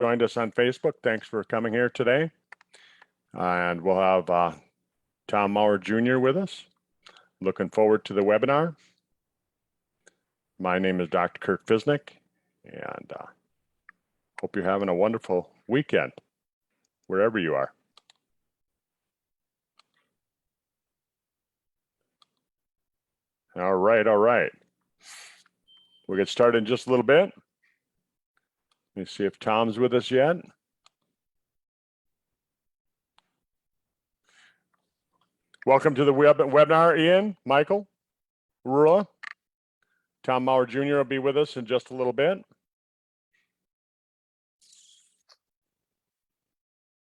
joined us on Facebook. Thanks for coming here today. And we'll have Tom Mower Jr. with us. Looking forward to the webinar. My name is Dr. Kurt Fisnick, and hope you're having a wonderful weekend, wherever you are. All right. We'll get started in just a little bit. Let me see if Tom's with us yet. Welcome to the webinar, Ian, Michael, Rula. Tom Mower Jr. will be with us in just a little bit.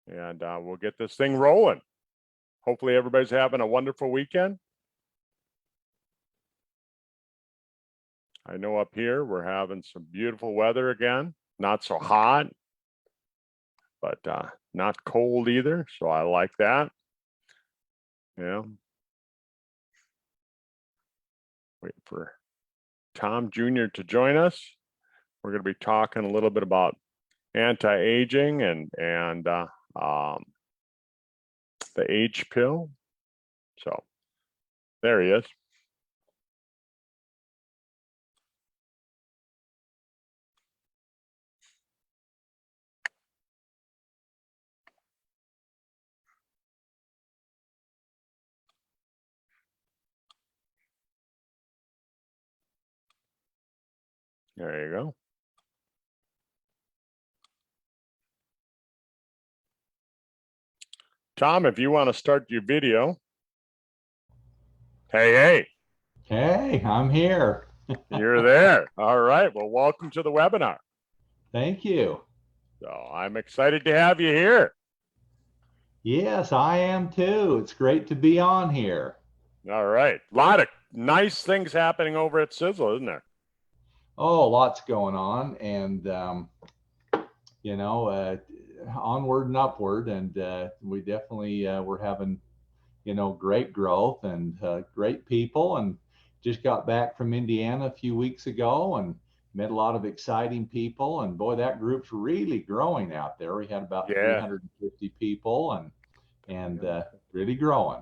And we'll get this thing rolling. Hopefully everybody's having a wonderful weekend. I know up here we're having some beautiful weather again. Not so hot, but not cold either. So I like that. Yeah. Wait for Tom Jr. to join us. We're going to be talking a little bit about anti-aging and the age pill. So there he is. There you go. Tom, if you want to start your video. Hey, I'm here. You're there. All right. Well, welcome to the webinar. Thank you. So I'm excited to have you here. Yes, I am too. It's great to be on here. All right. A lot of nice things happening over at Sisel, isn't there? Oh, lots going on, and onward and upward, and we definitely we're having great growth and great people, and just got back from Indiana a few weeks ago and met a lot of exciting people, and boy, that group's really growing out there. We had about 350 people and really growing.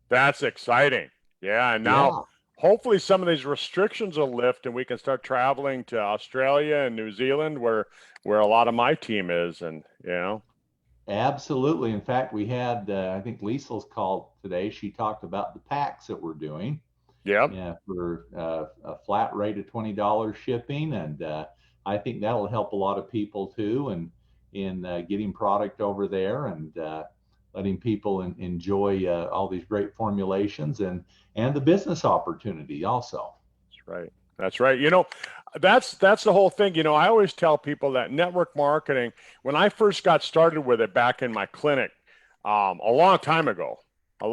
That's exciting. Yeah, and now hopefully some of these restrictions will lift and we can start traveling to Australia and New Zealand where a lot of my team is, and Absolutely. In fact, we had I think Liesel's called today. She talked about the packs that we're doing. Yeah, for a flat rate of $20 shipping, and I think that'll help a lot of people too, and in getting product over there and letting people enjoy all these great formulations and the business opportunity also. That's right. That's the whole thing. I always tell people that network marketing, when I first got started with it back in my clinic, a long time ago, I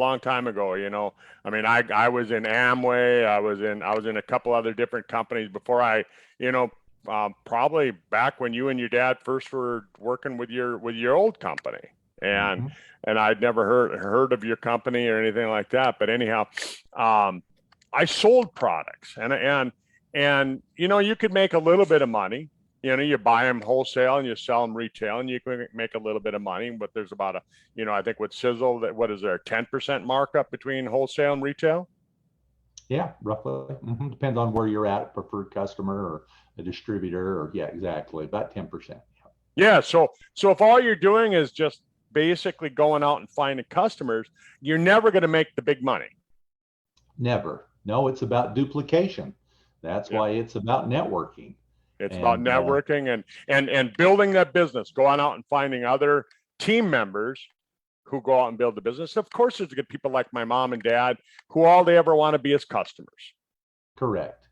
mean, I was in Amway, I was in a couple other different companies before I, probably back when you and your dad first were working with your old company. And I'd never heard of your company or anything like that. But anyhow, I sold products and you could make a little bit of money. You buy them wholesale and you sell them retail, and you can make a little bit of money. But there's about I think with Sisel, what is there, a 10% markup between wholesale and retail? Yeah, roughly. Depends on where you're at, preferred customer or a distributor, or exactly, about 10%. Yeah. So if all you're doing is just basically going out and finding customers, you're never going to make the big money. Never. No, it's about duplication. That's why it's about networking. It's about networking and building that business, going out and finding other team members who go out and build the business. Of course, there's good people like my mom and dad who all they ever want to be is customers. Correct.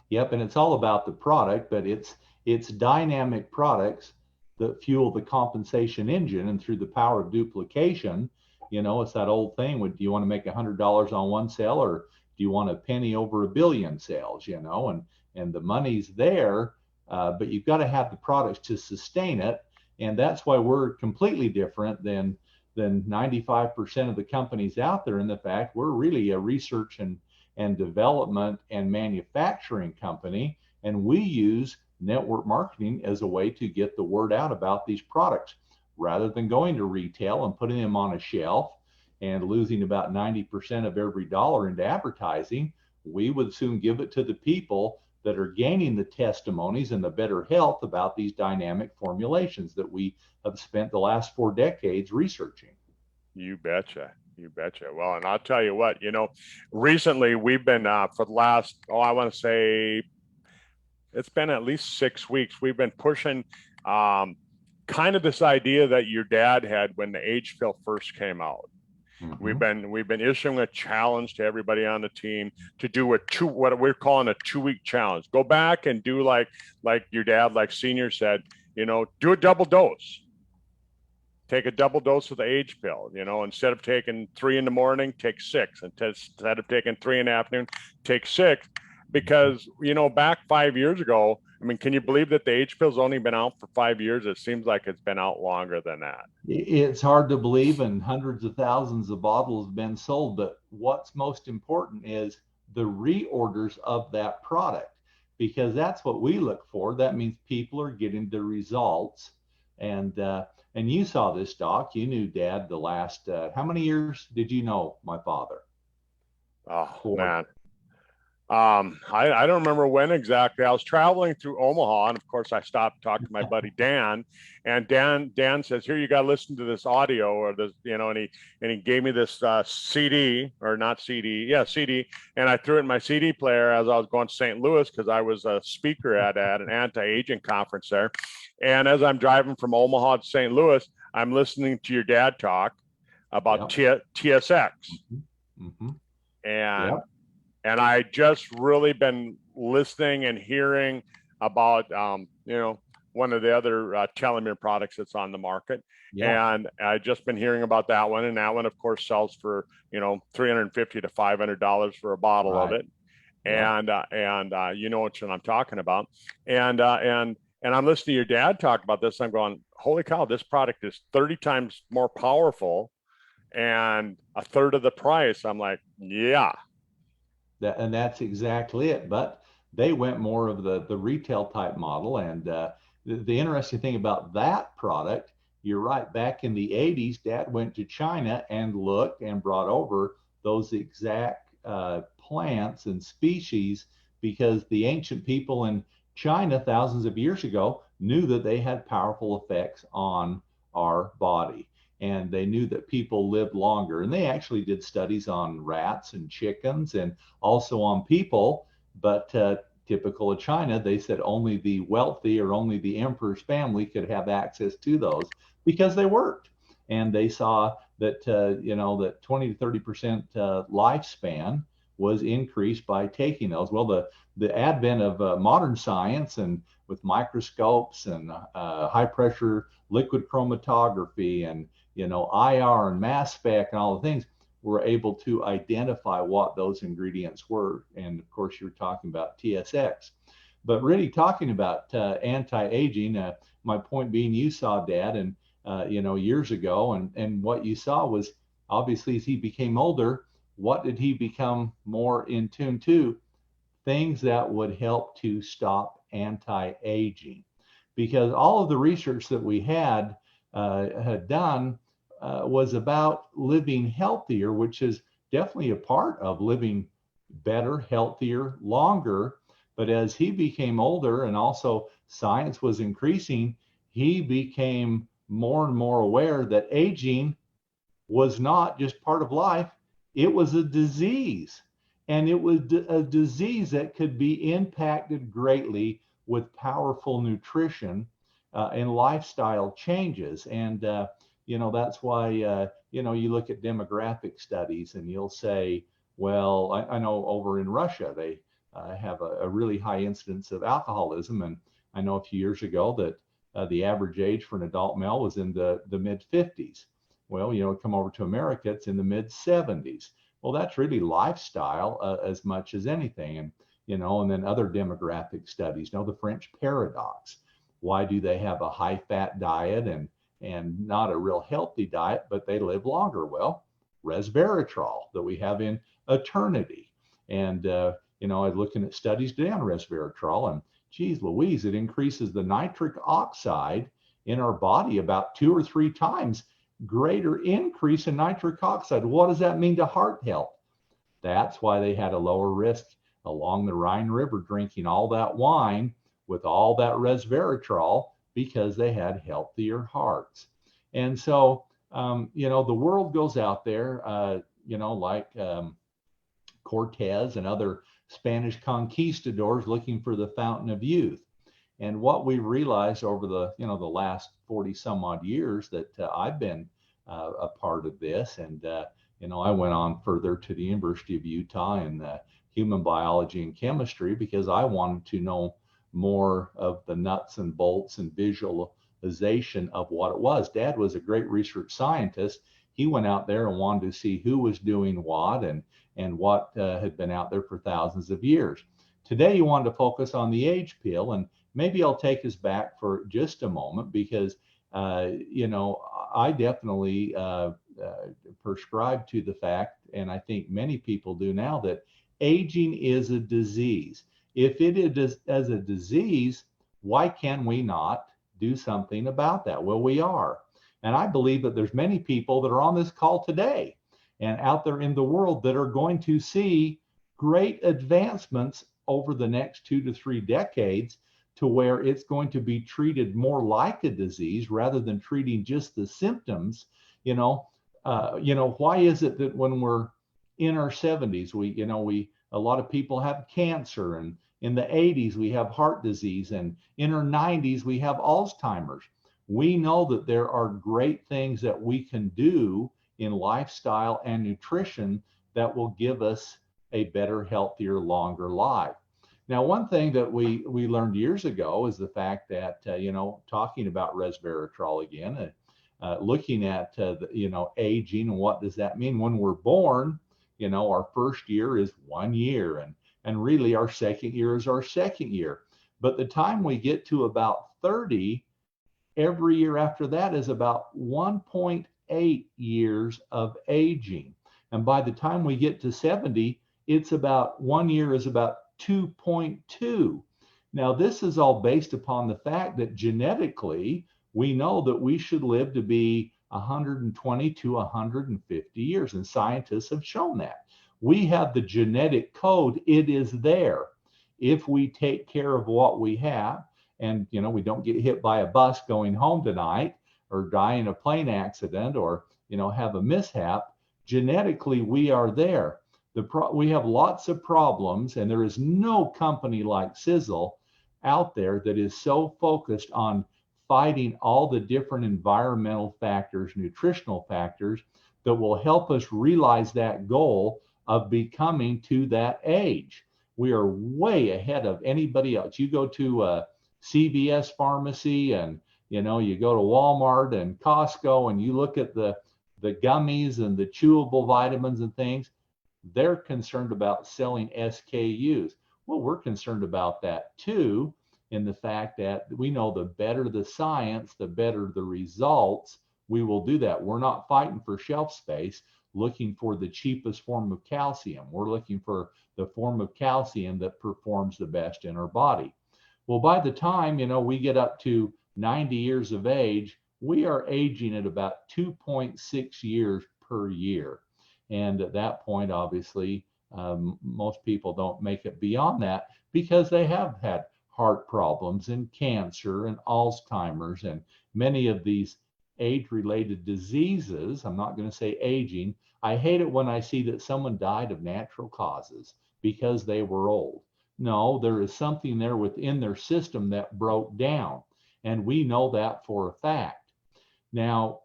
Yep. And it's all about the product, but it's dynamic products that fuel the compensation engine, and through the power of duplication, it's that old thing. Do you want to make $100 on one sale, or do you want a penny over a billion sales? And the money's there, but you've got to have the products to sustain it. And that's why we're completely different than 95% of the companies out there, in the fact we're really a research and development and manufacturing company, and we use network marketing as a way to get the word out about these products rather than going to retail and putting them on a shelf and losing about 90% of every dollar into advertising. We would soon give it to the people that are gaining the testimonies and the better health about these dynamic formulations that we have spent the last 4 decades researching. You betcha. You betcha. Well, and I'll tell you what, recently we've been for the last, I want to say it's been at least 6 weeks. We've been pushing kind of this idea that your dad had when the age pill first came out. We've been issuing a challenge to everybody on the team to do what we're calling a 2-week challenge. Go back and do like your dad, like Senior said, do a double dose. Take a double dose of the age pill. Instead of taking 3 in the morning, take 6. Instead of taking 3 in the afternoon, take 6. Because back 5 years ago, I mean, can you believe that the age pill's only been out for 5 years? It seems like it's been out longer than that. It's hard to believe, and hundreds of thousands of bottles have been sold. But what's most important is the reorders of that product, because that's what we look for. That means people are getting the results. And you saw this, Doc. You knew Dad the last how many years did you know my father? Oh, man. I don't remember when exactly. I was traveling through Omaha, and of course I stopped, talked to my buddy Dan, and Dan says, "Here, you got to listen to this audio or this, and he gave me this CD, or not CD, yeah, CD, and I threw it in my CD player as I was going to St. Louis because I was a speaker at an anti-aging conference there, and as I'm driving from Omaha to St. Louis, I'm listening to your dad talk about TSX, and. And I just really been listening and hearing about, one of the other telomere products that's on the market. And I just been hearing about that one. And that one, of course, sells for, $350 to $500 for a bottle of it. And you know what I'm talking about. And I'm listening to your dad talk about this. I'm going, holy cow, this product is 30 times more powerful and a third of the price. I'm like, yeah. And that's exactly it. But they went more of the retail type model. And the interesting thing about that product, you're right, back in the 80s, Dad went to China and looked and brought over those exact plants and species, because the ancient people in China thousands of years ago knew that they had powerful effects on our body. And they knew that people lived longer. And they actually did studies on rats and chickens and also on people. But typical of China, they said only the wealthy or only the emperor's family could have access to those because they worked. And they saw that, that 20 to 30% lifespan was increased by taking those. Well, the advent of modern science and with microscopes and high pressure liquid chromatography and IR and mass spec and all the things, were able to identify what those ingredients were. And of course, you're talking about TSX. But really talking about anti-aging, my point being, you saw Dad and years ago, and what you saw was obviously as he became older, what did he become more in tune to? Things that would help to stop anti-aging, because all of the research that we had done was about living healthier, which is definitely a part of living better, healthier, longer. But as he became older and also science was increasing, he became more and more aware that aging was not just part of life, it was a disease. And it was a disease that could be impacted greatly with powerful nutrition and lifestyle changes. And that's why, you look at demographic studies and you'll say, well, I know over in Russia, they have a really high incidence of alcoholism. And I know a few years ago that the average age for an adult male was in the mid 50s. Well, come over to America, it's in the mid 70s. Well, that's really lifestyle as much as anything. And, and then other demographic studies, the French paradox. Why do they have a high fat diet and not a real healthy diet, but they live longer? Well, resveratrol that we have in Eternity. And, I was looking at studies today on resveratrol, and, geez Louise, it increases the nitric oxide in our body about 2 or 3 times greater increase in nitric oxide. What does that mean to heart health? That's why they had a lower risk along the Rhine River drinking all that wine with all that resveratrol, because they had healthier hearts. And so, the world goes out there, like Cortez and other Spanish conquistadors looking for the fountain of youth. And what we realized over the last 40 some odd years that I've been a part of this, and I went on further to the University of Utah in human biology and chemistry because I wanted to know more of the nuts and bolts and visualization of what it was. Dad was a great research scientist. He went out there and wanted to see who was doing what and what had been out there for thousands of years. Today, he wanted to focus on the age pill, and maybe I'll take us back for just a moment because, I definitely prescribe to the fact, and I think many people do now, that aging is a disease. If it is as a disease, why can we not do something about that? Well, we are. And I believe that there's many people that are on this call today and out there in the world that are going to see great advancements over the next 2 to 3 decades to where it's going to be treated more like a disease rather than treating just the symptoms. Why is it that when we're in our 70s, a lot of people have cancer, and in the 80s we have heart disease, and in our 90s we have Alzheimer's. We know that there are great things that we can do in lifestyle and nutrition that will give us a better, healthier, longer life. Now, one thing that we learned years ago is the fact that, talking about resveratrol again, looking at, aging and what does that mean? When we're born, our first year is 1 year, and really our second year is our second year. But the time we get to about 30, every year after that is about 1.8 years of aging. And by the time we get to 70, it's about 1 year is about 2.2. Now, this is all based upon the fact that genetically, we know that we should live to be 120 to 150 years, and scientists have shown that. We have the genetic code, it is there. If we take care of what we have, and we don't get hit by a bus going home tonight, or die in a plane accident, or have a mishap, genetically we are there. We have lots of problems, and there is no company like Sisel out there that is so focused on fighting all the different environmental factors, nutritional factors that will help us realize that goal of becoming to that age. We are way ahead of anybody else. You go to a CVS pharmacy, and you go to Walmart and Costco, and you look at the gummies and the chewable vitamins and things. They're concerned about selling SKUs. Well, we're concerned about that too, in the fact that we know the better the science, the better the results. We will do that. We're not fighting for shelf space, looking for the cheapest form of calcium. We're looking for the form of calcium that performs the best in our body. Well, by the time, we get up to 90 years of age, we are aging at about 2.6 years per year. And at that point, obviously, most people don't make it beyond that because they have had heart problems and cancer and Alzheimer's and many of these age-related diseases. I'm not going to say aging. I hate it when I see that someone died of natural causes because they were old. No, there is something there within their system that broke down, and we know that for a fact. Now,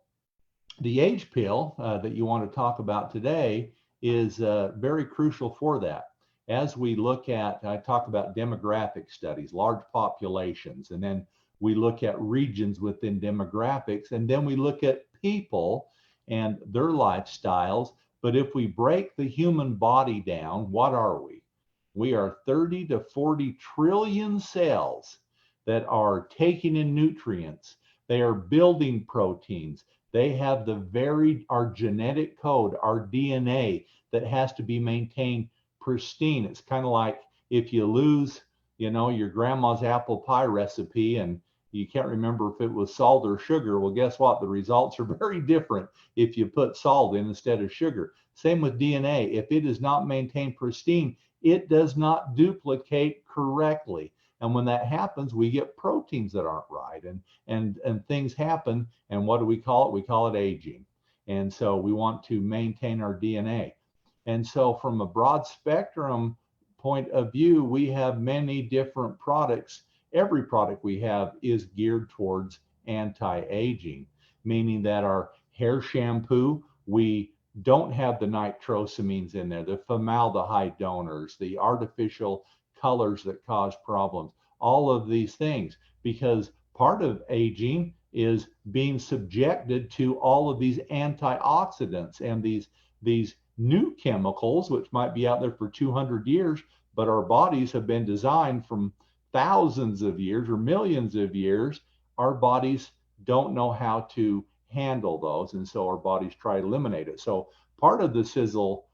the age pill that you want to talk about today is very crucial for that. As we look at, I talk about demographic studies, large populations, and then we look at regions within demographics, and then we look at people and their lifestyles. But if we break the human body down, what are we? We are 30 to 40 trillion cells that are taking in nutrients. They are building proteins. They have our genetic code, our DNA that has to be maintained pristine. It's kind of like if you lose, your grandma's apple pie recipe, and you can't remember if it was salt or sugar. Well, guess what? The results are very different if you put salt in instead of sugar. Same with DNA. If it is not maintained pristine, it does not duplicate correctly. And when that happens, we get proteins that aren't right, and things happen. And what do we call it? We call it aging. And so we want to maintain our DNA. And so from a broad spectrum point of view, we have many different products. Every product we have is geared towards anti-aging, meaning that our hair shampoo, we don't have the nitrosamines in there, the formaldehyde donors, the artificial colors that cause problems, all of these things, because part of aging is being subjected to all of these antioxidants and these new chemicals, which might be out there for 200 years, but our bodies have been designed from thousands of years or millions of years. Our bodies don't know how to handle those, and so our bodies try to eliminate it. So part of the Sisel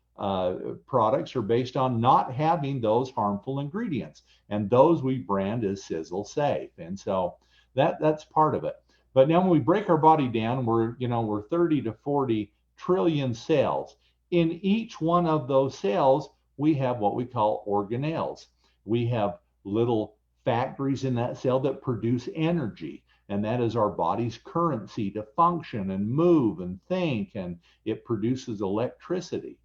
products are based on not having those harmful ingredients, and those we brand as Sisel Safe. And so that's part of it. But now when we break our body down, we're 30 to 40 trillion cells. In each one of those cells, we have what we call organelles. We have little factories in that cell that produce energy, and that is our body's currency to function and move and think, and it produces electricity.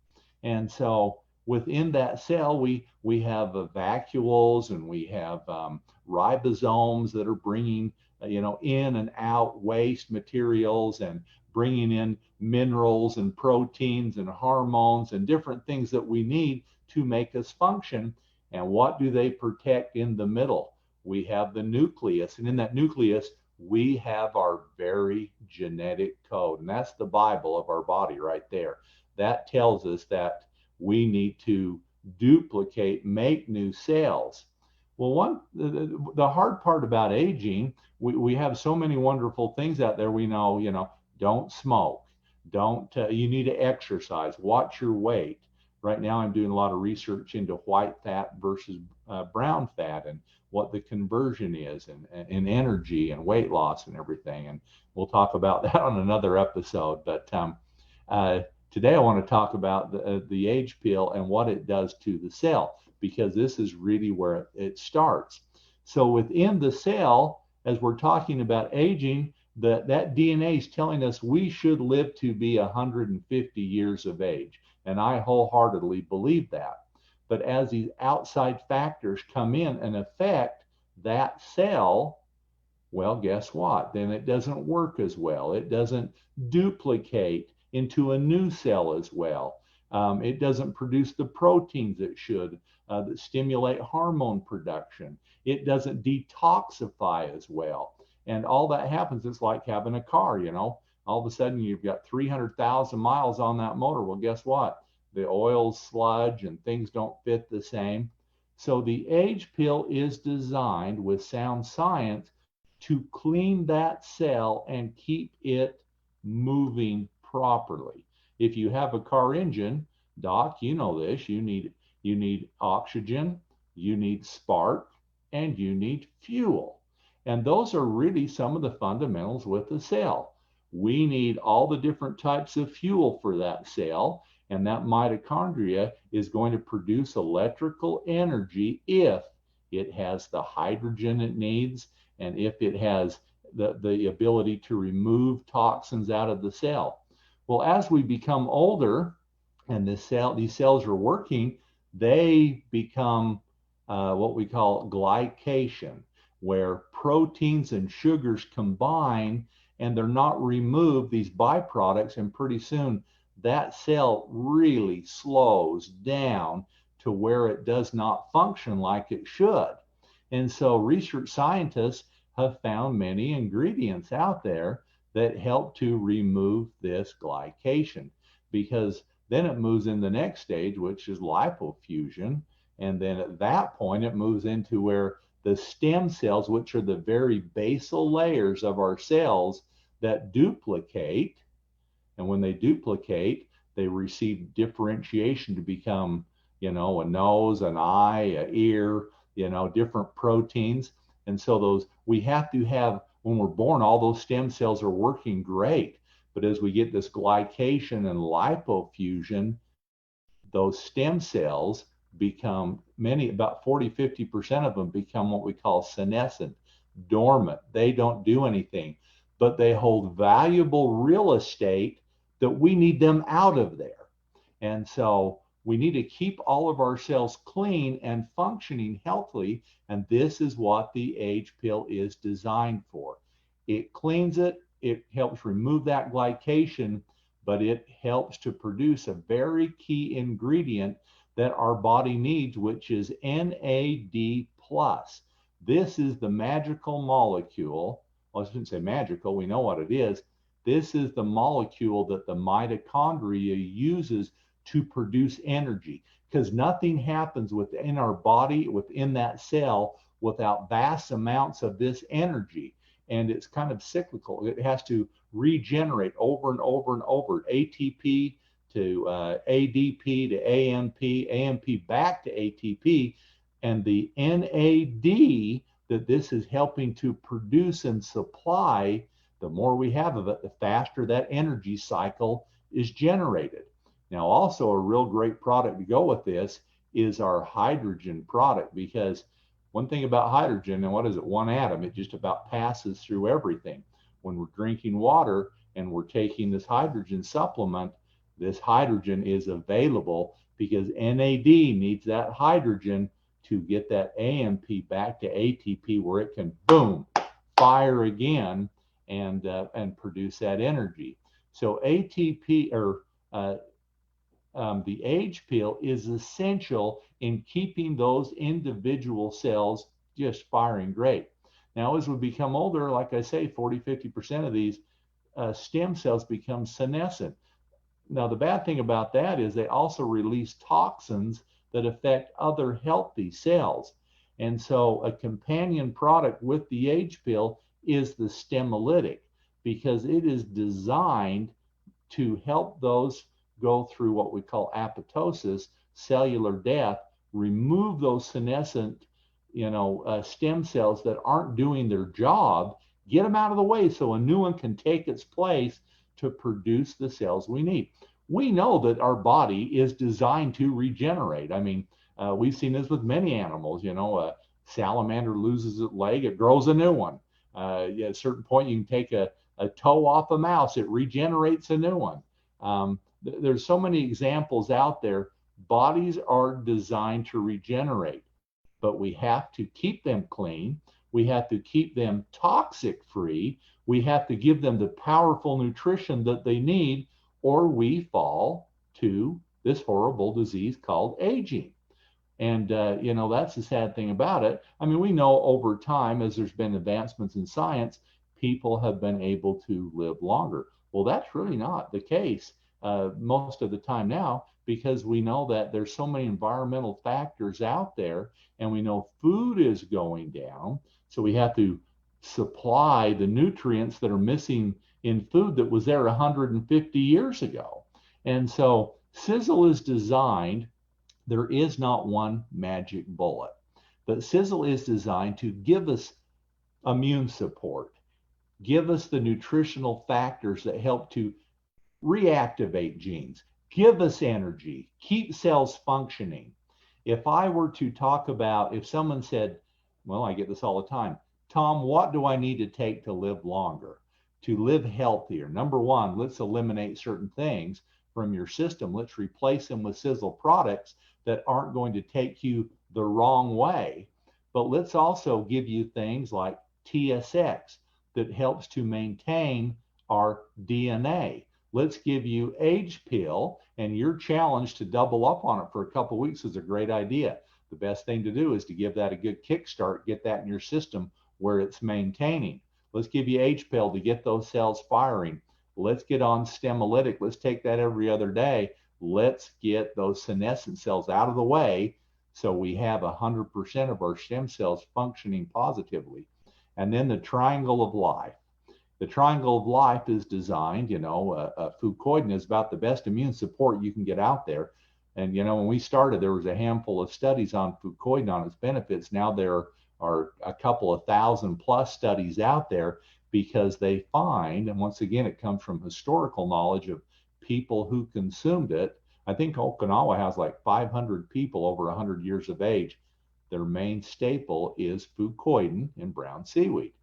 And so within that cell, we have vacuoles, and we have ribosomes that are bringing in and out waste materials, and bringing in minerals and proteins and hormones and different things that we need to make us function. And what do they protect in the middle? We have the nucleus, and in that nucleus, we have our very genetic code, and that's the Bible of our body right there. That tells us that we need to duplicate, make new cells. Well, the hard part about aging, we have so many wonderful things out there. We know, don't smoke, you need to exercise, watch your weight. Right now, I'm doing a lot of research into white fat versus brown fat, and what the conversion is, and energy and weight loss and everything. And we'll talk about that on another episode. But today I want to talk about the age pill and what it does to the cell, because this is really where it starts. So within the cell, as we're talking about aging, that DNA is telling us we should live to be 150 years of age. And I wholeheartedly believe that. But as these outside factors come in and affect that cell, well, guess what? Then it doesn't work as well. It doesn't duplicate into a new cell as well. It doesn't produce the proteins it should that stimulate hormone production. It doesn't detoxify as well. And all that happens, it's like having a car, all of a sudden you've got 300,000 miles on that motor. Well, guess what? The oil's sludge and things don't fit the same. So the age pill is designed with sound science to clean that cell and keep it moving properly. If you have a car engine, Doc, you know this, you need oxygen, you need spark, and you need fuel. And those are really some of the fundamentals with the cell. We need all the different types of fuel for that cell, and that mitochondria is going to produce electrical energy if it has the hydrogen it needs, and if it has the ability to remove toxins out of the cell. Well, as we become older and these cells are working, they become what we call glycation, where proteins and sugars combine and they're not removed, these byproducts, and pretty soon that cell really slows down to where it does not function like it should. And so research scientists have found many ingredients out there that help to remove this glycation, because then it moves in the next stage, which is lipofussion. And then at that point, it moves into where the stem cells, which are the very basal layers of our cells that duplicate. And when they duplicate, they receive differentiation to become, a nose, an eye, an ear. different proteins. And so those, we have to have, when we're born, all those stem cells are working great. But as we get this glycation and lipofussion, those stem cells become, many, about 40-50% of them become what we call senescent, dormant. They don't do anything, but they hold valuable real estate that we need them out of there. And so we need to keep all of our cells clean and functioning healthily. And this is what the age pill is designed for. It cleans it, it helps remove that glycation, but it helps to produce a very key ingredient that our body needs, which is NAD plus. This is the magical molecule. Well, I shouldn't say magical, we know what it is. This is the molecule that the mitochondria uses to produce energy, because nothing happens within our body, within that cell, without vast amounts of this energy. And it's kind of cyclical. It has to regenerate over and over and over. ATP to ADP to AMP, AMP back to ATP. And the NAD that this is helping to produce and supply, the more we have of it, the faster that energy cycle is generated. Now, also a real great product to go with this is our hydrogen product, because one thing about hydrogen, and what is it? One atom, it just about passes through everything. When we're drinking water and we're taking this hydrogen supplement, this hydrogen is available because NAD needs that hydrogen to get that AMP back to ATP, where it can, boom, fire again and produce that energy. So ATP, or the age pill, is essential in keeping those individual cells just firing great. Now, as we become older, like I say, 40-50% of these stem cells become senescent. Now, the bad thing about that is they also release toxins that affect other healthy cells. And so a companion product with the age pill is the Stemolytic, because it is designed to help those go through what we call apoptosis, cellular death, remove those senescent, stem cells that aren't doing their job, get them out of the way so a new one can take its place to produce the cells we need. We know that our body is designed to regenerate. I mean, we've seen this with many animals. A salamander loses its leg, it grows a new one. At a certain point, you can take a toe off a mouse, it regenerates a new one. There's so many examples out there. Bodies are designed to regenerate, but we have to keep them clean. We have to keep them toxic free. We have to give them the powerful nutrition that they need, or we fall to this horrible disease called aging. And, that's the sad thing about it. I mean, we know over time, as there's been advancements in science, people have been able to live longer. Well, that's really not the case most of the time now, because we know that there's so many environmental factors out there, and we know food is going down. So we have to supply the nutrients that are missing in food that was there 150 years ago. And so Sisel is designed, there is not one magic bullet, but Sisel is designed to give us immune support, give us the nutritional factors that help to reactivate genes, give us energy, keep cells functioning. If I were to talk about, if someone said, well, I get this all the time, Tom, what do I need to take to live longer, to live healthier? Number one, let's eliminate certain things from your system. Let's replace them with Sisel products that aren't going to take you the wrong way. But let's also give you things like TSX that helps to maintain our DNA. Let's give you age pill, and your challenge to double up on it for a couple of weeks is a great idea. The best thing to do is to give that a good kickstart, get that in your system where it's maintaining. Let's give you age pill to get those cells firing. Let's get on Stemolytic. Let's take that every other day. Let's get those senescent cells out of the way so we have 100% of our stem cells functioning positively. And then the triangle of life. The triangle of life is designed, fucoidin is about the best immune support you can get out there. And, when we started, there was a handful of studies on Fucoid and on its benefits. Now there are a couple of thousand plus studies out there because they find, and once again, it comes from historical knowledge of people who consumed it. I think Okinawa has like 500 people over 100 years of age. Their main staple is fucoidin in brown seaweed.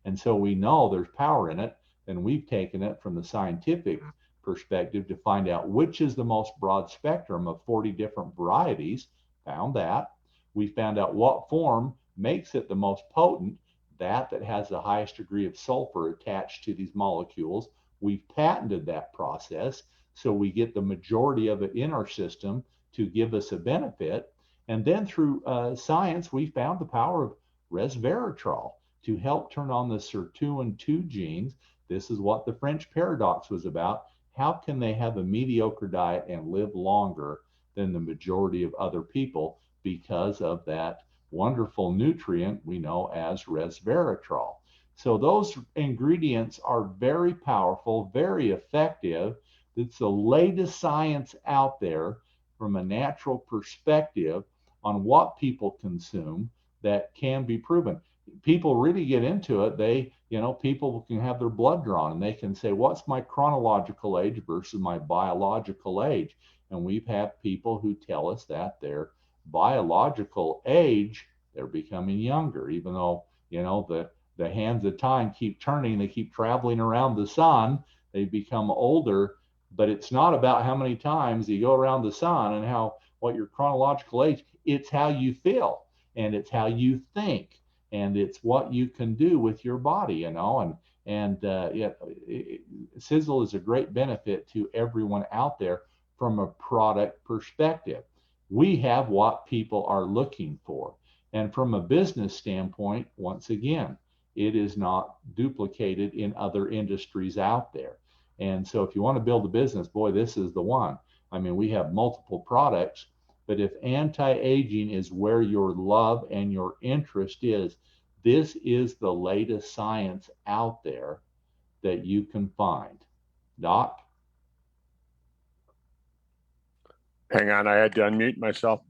And so we know there's power in it, and we've taken it from the scientific perspective to find out which is the most broad spectrum of 40 different varieties. Found that. We found out what form makes it the most potent, that has the highest degree of sulfur attached to these molecules. We've patented that process, so we get the majority of it in our system to give us a benefit. And then through science, we found the power of resveratrol to help turn on the sirtuin-2 genes. This is what the French paradox was about. How can they have a mediocre diet and live longer than the majority of other people because of that wonderful nutrient we know as resveratrol? So those ingredients are very powerful, very effective. It's the latest science out there from a natural perspective on what people consume that can be proven. People really get into it. People can have their blood drawn and they can say, what's my chronological age versus my biological age? And we've had people who tell us that their biological age, they're becoming younger, even though, the hands of time keep turning, they keep traveling around the sun, they become older. But it's not about how many times you go around the sun and what your chronological age. It's how you feel, and it's how you think, and it's what you can do with your body, Sisel is a great benefit to everyone out there from a product perspective. We have what people are looking for, and from a business standpoint, once again, it is not duplicated in other industries out there. And so if you want to build a business, boy, this is the one. I mean, we have multiple products, but if anti-aging is where your love and your interest is, this is the latest science out there that you can find. Doc? Hang on, I had to unmute myself.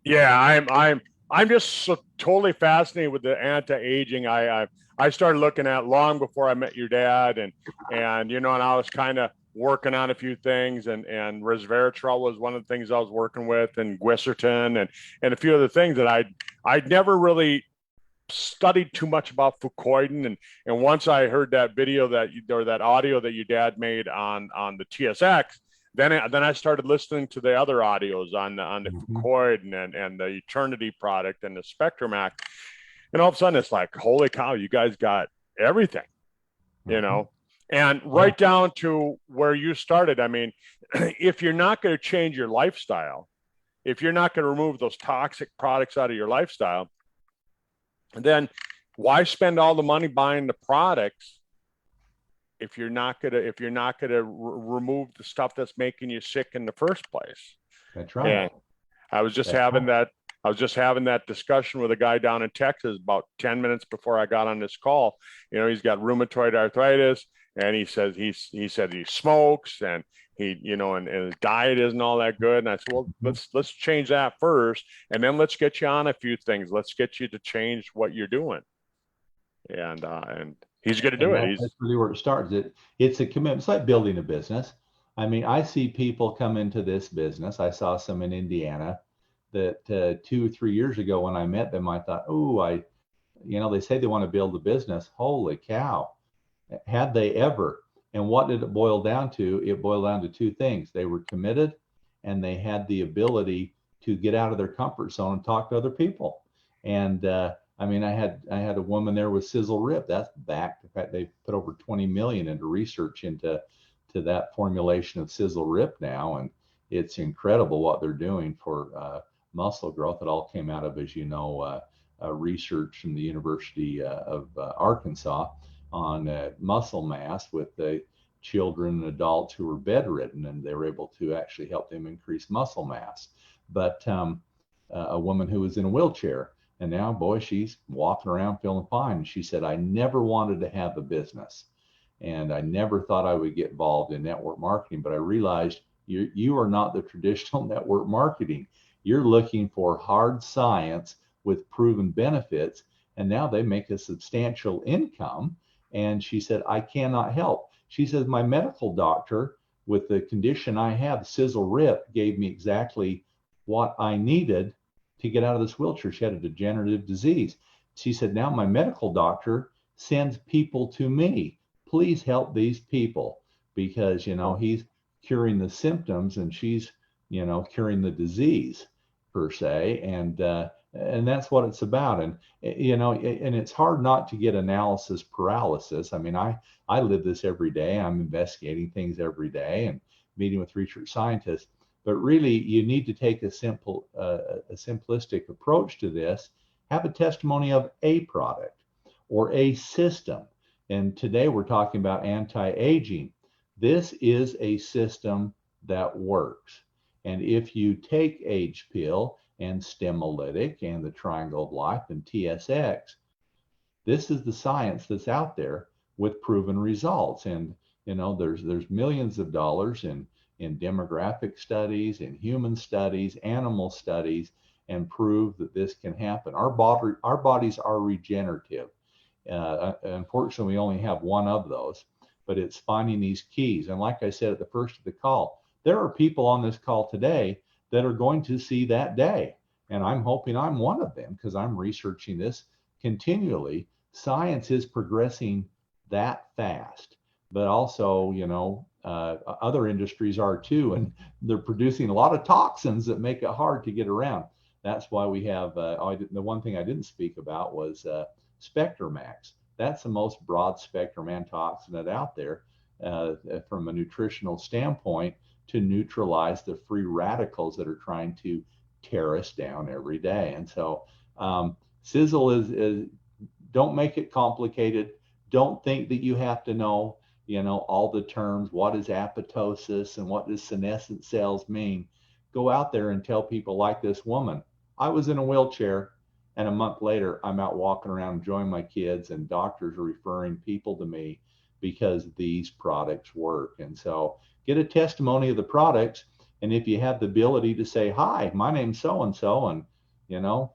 Yeah, I'm just so totally fascinated with the anti-aging. I started looking at long before I met your dad, and and I was kind of working on a few things, and resveratrol was one of the things I was working with, and glycertin, and a few other things that I'd never really studied too much about fucoidin, and once I heard that video or that audio that your dad made on the TSX, then I started listening to the other audios on the fucoid and the Eternity product and the Spectrum Act, and all of a sudden it's like, holy cow, you guys got everything, and right down to where you started. I mean, if you're not going to change your lifestyle, if you're not going to remove those toxic products out of your lifestyle, then why spend all the money buying the products if you're not gonna remove the stuff that's making you sick in the first place? That's right. And I was just having that discussion with a guy down in Texas about 10 minutes before I got on this call. He's got rheumatoid arthritis, and he said he smokes, and and his diet isn't all that good. And I said, well, let's change that first, and then let's get you on a few things. Let's get you to change what you're doing. And he's going to do it. That's really where it starts. It's a commitment. It's like building a business. I mean, I see people come into this business. I saw some in Indiana that 2 or 3 years ago when I met them, I thought, they say they want to build a business. Holy cow. Had they ever? And what did it boil down to? It boiled down to two things. They were committed, and they had the ability to get out of their comfort zone and talk to other people. And I had a woman there with Sizzle Rip. That's back. In fact, they put over 20 million into research into that formulation of Sizzle Rip now, and it's incredible what they're doing for muscle growth. It all came out of, as research from the University of Arkansas on muscle mass with the children and adults who were bedridden, and they were able to actually help them increase muscle mass. But a woman who was in a wheelchair, and now, boy, she's walking around feeling fine. And she said, I never wanted to have a business, and I never thought I would get involved in network marketing, but I realized You are not the traditional network marketing. You're looking for hard science with proven benefits. And now they make a substantial income. And she said, I cannot help. She says, my medical doctor, with the condition I have, Sisel Rip, gave me exactly what I needed to get out of this wheelchair. She had a degenerative disease. She said, now my medical doctor sends people to me. Please help these people, because, he's curing the symptoms and she's, curing the disease per se. And that's what it's about. And, and it's hard not to get analysis paralysis. I mean, I live this every day. I'm investigating things every day and meeting with research scientists. But really, you need to take a simplistic approach to this. Have a testimony of a product or a system. And today we're talking about anti-aging. This is a system that works. And if you take Age Pill and Stemolytic and the Triangle of Life and TSX, this is the science that's out there with proven results. And there's millions of dollars in demographic studies, in human studies, animal studies, and prove that this can happen. Our bodies are regenerative. Unfortunately, we only have one of those, but it's finding these keys. And like I said at the first of the call, there are people on this call today that are going to see that day. And I'm hoping I'm one of them, because I'm researching this continually. Science is progressing that fast, but also, other industries are too, and they're producing a lot of toxins that make it hard to get around. That's why we have, the one thing I didn't speak about was Spectromax. That's the most broad spectrum antioxidant out there from a nutritional standpoint, to neutralize the free radicals that are trying to tear us down every day. And so Sisel is don't make it complicated. Don't think that you have to know, all the terms. What is apoptosis and what does senescent cells mean? Go out there and tell people, like this woman, I was in a wheelchair, and a month later, I'm out walking around enjoying my kids, and doctors are referring people to me because these products work. And so get a testimony of the products. And if you have the ability to say, hi, my name's so-and-so, and,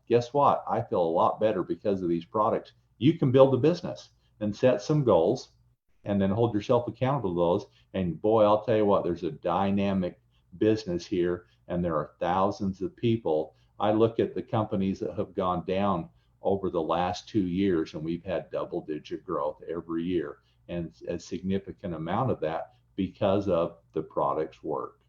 guess what? I feel a lot better because of these products. You can build a business and set some goals and then hold yourself accountable to those. And boy, I'll tell you what, there's a dynamic business here, and there are thousands of people. I look at the companies that have gone down over the last 2 years, and we've had double-digit growth every year, and a significant amount of that because of the product's work.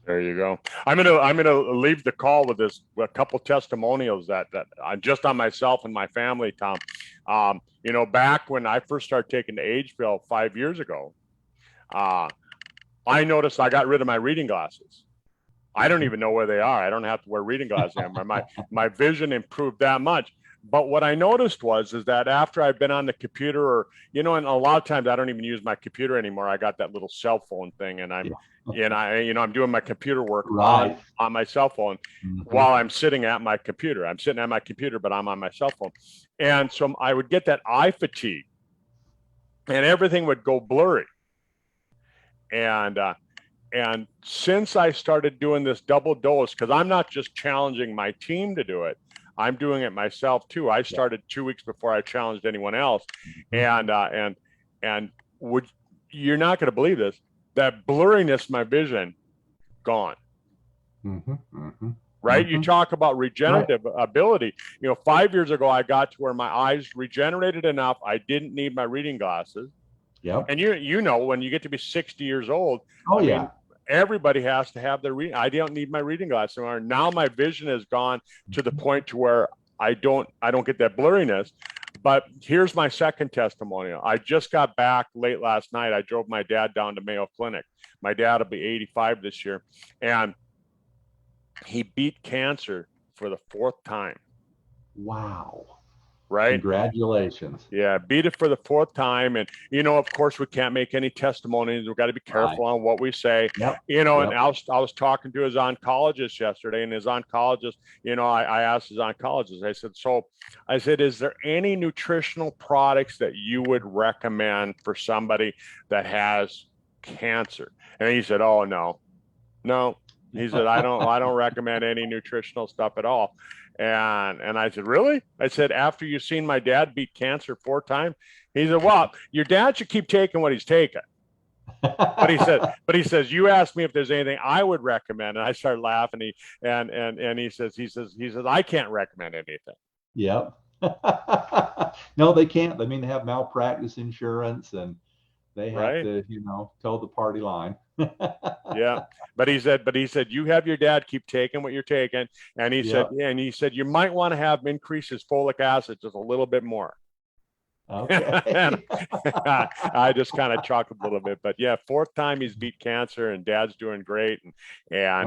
There you go. I'm gonna leave the call with a couple testimonials that I'm just on myself and my family, Tom. Back when I first started taking the Age Pill 5 years ago, I noticed I got rid of my reading glasses. I don't even know where they are. I don't have to wear reading glasses anymore. My vision improved that much. But what I noticed is that after I've been on the computer, or, and a lot of times I don't even use my computer anymore. I got that little cell phone thing, and I'm doing my computer work right on my cell phone while I'm sitting at my computer. I'm sitting at my computer, but I'm on my cell phone. And so I would get that eye fatigue, and everything would go blurry. And since I started doing this double dose, because I'm not just challenging my team to do it, I'm doing it myself too. I started 2 weeks before I challenged anyone else. And you're not going to believe this, that blurriness, my vision, gone. Right? You talk about regenerative ability. 5 years ago, I got to where my eyes regenerated enough. I didn't need my reading glasses. Yep. And when you get to be 60 years old, everybody has to have their reading. I don't need my reading glasses anymore. Now my vision has gone to the point to where I don't get that blurriness. But here's my second testimonial. I just got back late last night. I drove my dad down to Mayo Clinic. My dad will be 85 this year, and he beat cancer for the 4th time. Wow. Right? Congratulations. Yeah, beat it for the 4th time. And, of course, we can't make any testimonies. We've got to be careful on what we say. And I was talking to his oncologist yesterday, and his oncologist, I asked his oncologist, I said, is there any nutritional products that you would recommend for somebody that has cancer? And he said, oh, no. No, he said, I don't recommend any nutritional stuff at all. And I said, really? I said, after you've seen my dad beat cancer 4 times? He said, well, your dad should keep taking what he's taking. But he says, you asked me if there's anything I would recommend. And I started laughing. And he says, I can't recommend anything. Yep. No, they can't. I mean, they have malpractice insurance and they have Right. to, toe the party line. Yeah. But he said, you have your dad keep taking what you're taking. Yep. And he said, you might want to have increase his folic acid just a little bit more. And Okay. I just kind of chuckled a little bit, but yeah, 4th time he's beat cancer, and Dad's doing great, and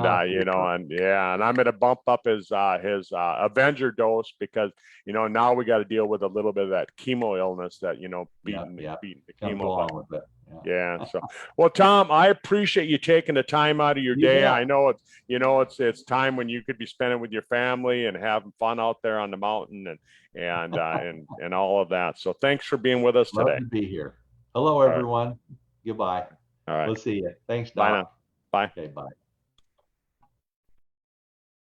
Oh, you know, super. and yeah, and I'm going to bump up his Avenger dose because now we got to deal with a little bit of that chemo illness that Yep. Yep. beating the Comes chemo, but along with it. Yeah. yeah. So, well, Tom, I appreciate you taking the time out of your You day. bet. I know it's time when you could be spending with your family and having fun out there on the mountain and all of that. So, thanks for being with us Love today. to be here. Hello, All right. everyone. Goodbye. All right. We'll see you. Thanks, Bye now. Doc. Bye. Okay, bye.